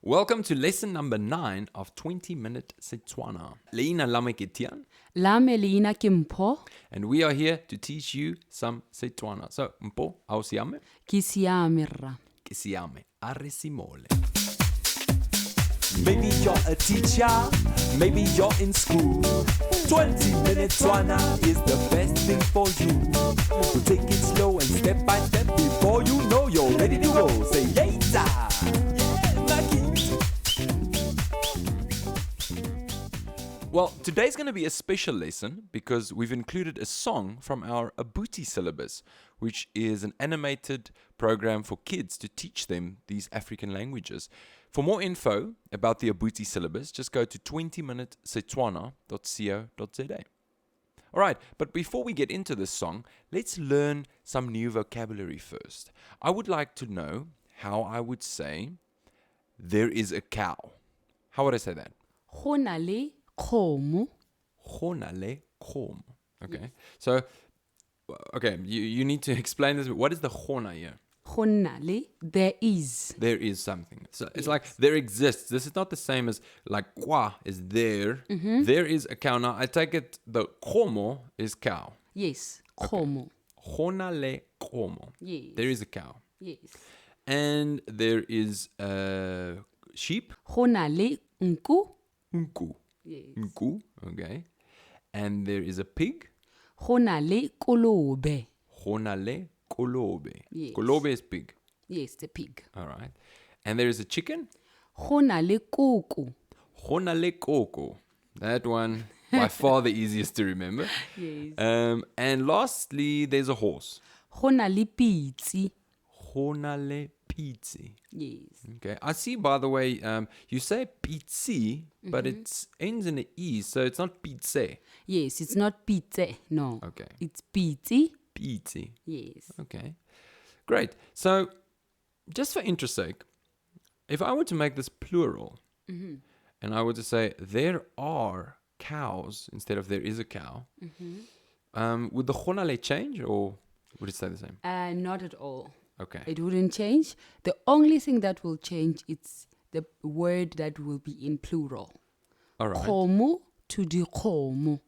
Welcome to lesson number 9 of 20 Minute Setswana. Leina lame ke Tian, Lame leina ke Mpho, and we are here to teach you some Setswana. So, Mpho, au siame? ke siame rra. Ke siame. A re simole. Maybe you're a teacher, maybe you're in school. 20 Minute Setswana is the best thing for you. So take it slow and step by step before you know you're ready to go. Say later. Yeah, like it. Well, today's going to be a special lesson because we've included a song from our Abuti Syllabus, which is an animated program for kids to teach them these African languages. For more info about the Abuti Syllabus, just go to 20minutesetswana.co.za. All right, but before we get into this song, let's learn some new vocabulary first. I would like to know how I would say, there is a cow. How would I say that? Go na le kgomo. Go na le kgomo. Okay, so, okay, you need to explain this. What is the gona here? Go na le, there is. There is something. So it's like there exists. This is not the same as like kwa is there. There is a cow. Now I take it the kgomo is cow. Yes, kgomo. Gona le kgomo. Yes. There is a cow. Yes. And there is a sheep. Go na le nku. Nku. Yes. Nku. Okay. And there is a pig. Go na le kolobe. Gona le kolobe. Yes. Kolobe is pig. Yes, the pig. All right. And there is a chicken. Go na le koko. Gona le koko. That one, by far the easiest to remember. Yes. And lastly, there's a horse. Go na le pitsi. Gona le pitsi. Yes. Okay. I see, by the way, you say pitsi, but it ends in an E, so it's not pitse. Yes, it's not pitse. No. Okay. It's pitsi. Pitsi. Yes. Okay. Great. So, just for interest's sake, if I were to make this plural, and I were to say, there are cows instead of there is a cow, would the gona le change or would it stay the same? Not at all. Okay. It wouldn't change. The only thing that will change is the word that will be in plural. All right. Kgomo to di kgomo.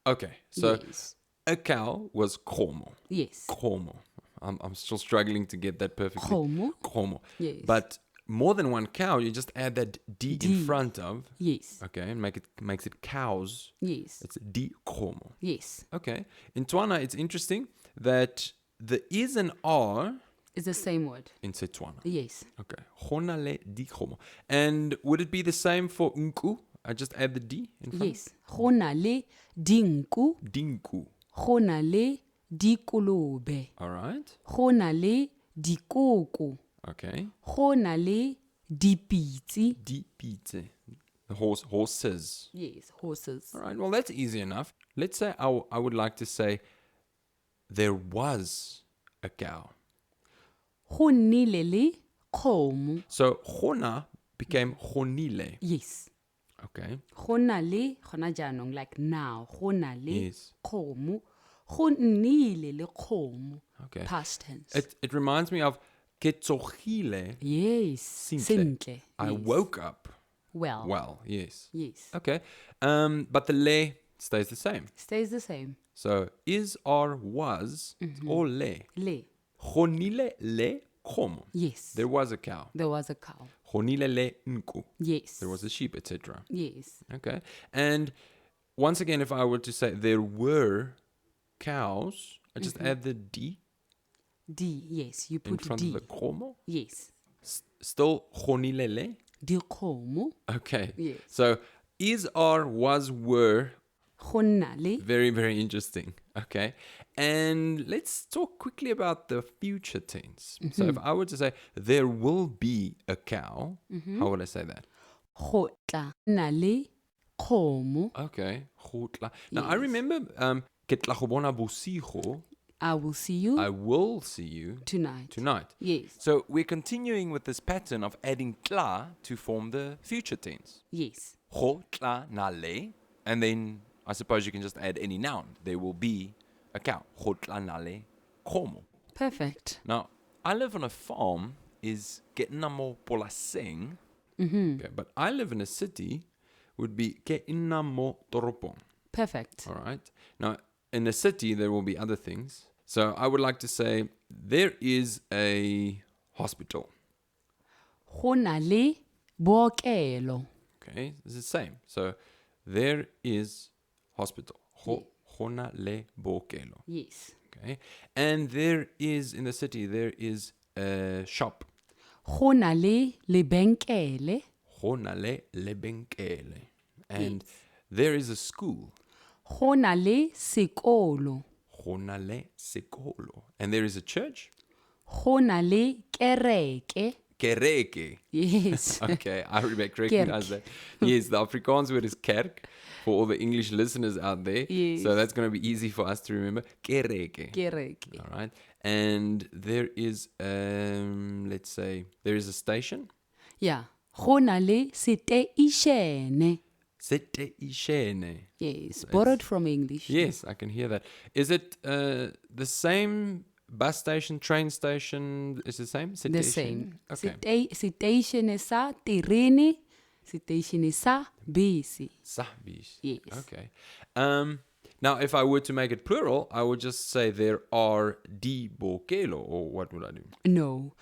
Okay. So, Yes. a cow was kgomo. Yes. Kgomo. I'm still struggling to get that perfectly. Kgomo. Kgomo. Yes. But more than one cow, you just add that D D. in front of. Yes. Okay, and makes it cows. Yes. It's di kgomo. Yes. Okay. In Tswana, it's interesting that the is and are It's the same word. in Setswana. Yes. Okay. Gona le di kgomo. And would it be the same for nku? I just add the D in front? Yes. Go na le dinku. Dinku. Go na le dikolobe. All right. Go na le dikoko. Okay. Go na le dipitsi. Di pizze. The horses. Yes. Horses. All right. Well, that's easy enough. Let's say I would like to say there was a cow. Go nnile le kgomo. So gona became gonile. Yes. Okay. Go na le gona jaanong like now. Go na le Yes. kgomo. Go nnile le kgomo. Okay. Past tense. It reminds me of ke tsogile. Yes. Sentle. I Yes. woke up Well. well. Yes. Yes. Okay. But the le stays the same. Stays the same. So is or was or le. Le. Gonile le kgomo. Yes. There was a cow. There was a cow. Gonile le nku. Yes. There was a sheep, etc. Yes. Okay. And once again, if I were to say there were cows, I just add the D D. Yes. You in put front D. of the kgomo. Yes. Still gonile le. Di kgomo. Okay. Yes. So is, are, was, were. Go nna le. Very, very interesting. Okay. And let's talk quickly about the future tense. So if I were to say, there will be a cow, how would I say that? Go tla nna le kgomo. Okay. Gotla. Now, I Yes. remember, ke tla go bona bosigo. I will see you I will see you tonight. tonight. Yes. So we're continuing with this pattern of adding tla to form the future tense. Yes. Go tla na le. And then I suppose you can just add any noun. There will be a cow. Go tla na le kgomo. Perfect. Now, I live on a farm. Is getting more polaseng. Okay, but I live in a city would be ke ina mo toropong. Perfect. All right. Now, in a city, there will be other things. So I would like to say there is a hospital. Go na le bookelo. Okay, it's the same. So there is hospital. Hona le bookelo. Yes. Okay, and there is in the city there is a shop. Go na le lebenkele. Hona le lebenkele, and there is a school. Go na le sekolo. Hona le sekolo, and there is a church. Go na le kereke. Kereke. Yes. Okay, I recognize that. Yes, the Afrikaans word is kerk for all the English listeners out there. Yes. So that's going to be easy for us to remember. Kereke. Kereke. All right. And there is, let's say, there is a station. Yeah. Go na le station. Station. Yes. Borrowed from English. Yes, I can hear that. Is it the same bus station, train station? Is it the same? The same. Okay. Station sa terene. Station sa bese. Sahbish. Yes. Okay. Now, if I were to make it plural, I would just say there are di bokelo, or what would I do? No.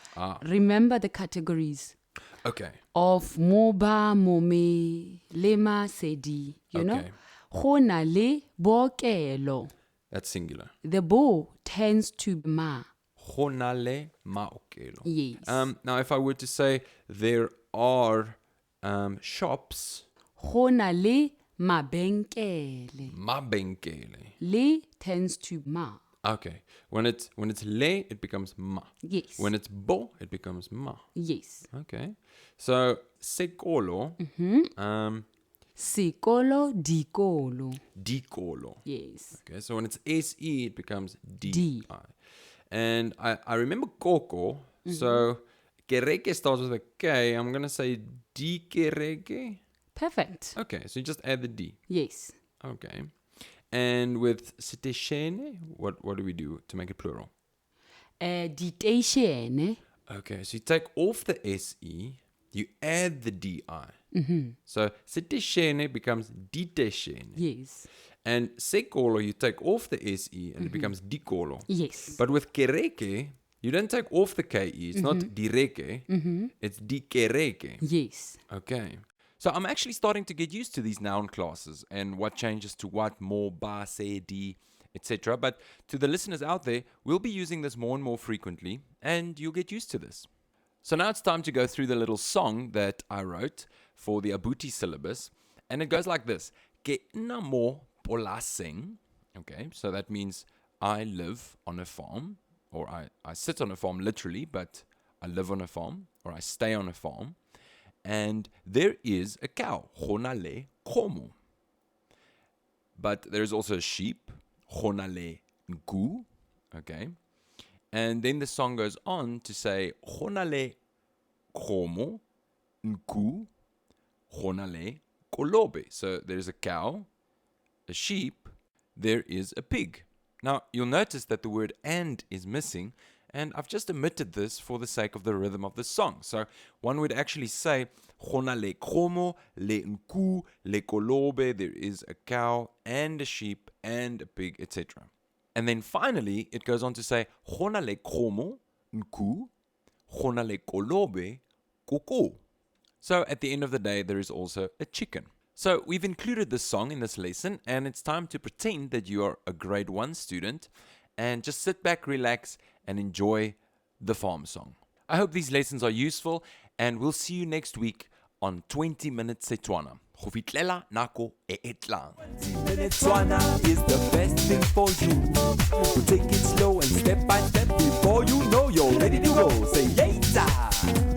Remember the categories Okay. of moba, mome, lema, sedi. You know? Okay. Go na le bookelo. That's singular. The bo tends to ma. Honale maokelo. Yes. Now, if I were to say there are shops, Go na le mabenkele. mabenkele. Le tends to ma. Okay. When it's le, it becomes ma. Yes. When it's bo, it becomes ma. Yes. Okay. So sekolo, Sikolo, dikolo. dikolo. Yes. Okay. So when it's se, it becomes di. Di. And I remember koko. So kereke starts with a K. I'm gonna say di kereke. Perfect. Okay. So you just add the D. Yes. Okay. And with siteshene, what do we do to make it plural? Ditatione. Okay, so you take off the SE, you add the DI. So siteshene becomes diteshene. Yes. And sekolo, you take off the SE and it becomes dikolo. Yes. But with kereke, you don't take off the KE. It's not direke. It's dikereke. Yes. Okay. So I'm actually starting to get used to these noun classes and what changes to what, more, ba, se, di, etc. But to the listeners out there, we'll be using this more and more frequently, and you'll get used to this. So now it's time to go through the little song that I wrote for the Abuti Syllabus, and it goes like this. Ke ina mo polasing. Okay, so that means I live on a farm, or I sit on a farm literally, but I live on a farm, or I stay on a farm. And there is a cow, honale komo. But there is also a sheep, honale nku. Okay. And then the song goes on to say, honale komo nku, honale kolobe. So there's a cow, a sheep, there is a pig. Now, you'll notice that the word and is missing, and I've just omitted this for the sake of the rhythm of the song. So one would actually say, Hona le komo, le nku, le kolobe, there is a cow and a sheep and a pig, etc. And then finally, it goes on to say, Hona le komo, nku, hona le kolobe, koko. So at the end of the day, there is also a chicken. So we've included this song in this lesson, and it's time to pretend that you are a grade 1 student and just sit back, relax, and enjoy the farm song. I hope these lessons are useful, and we'll see you next week on 20 Minute Setswana. Go fitlhela nako e e tlang. 20 Minute Setswana is the best thing for you. So take it slow and step by step before you know you're ready to go. Say later.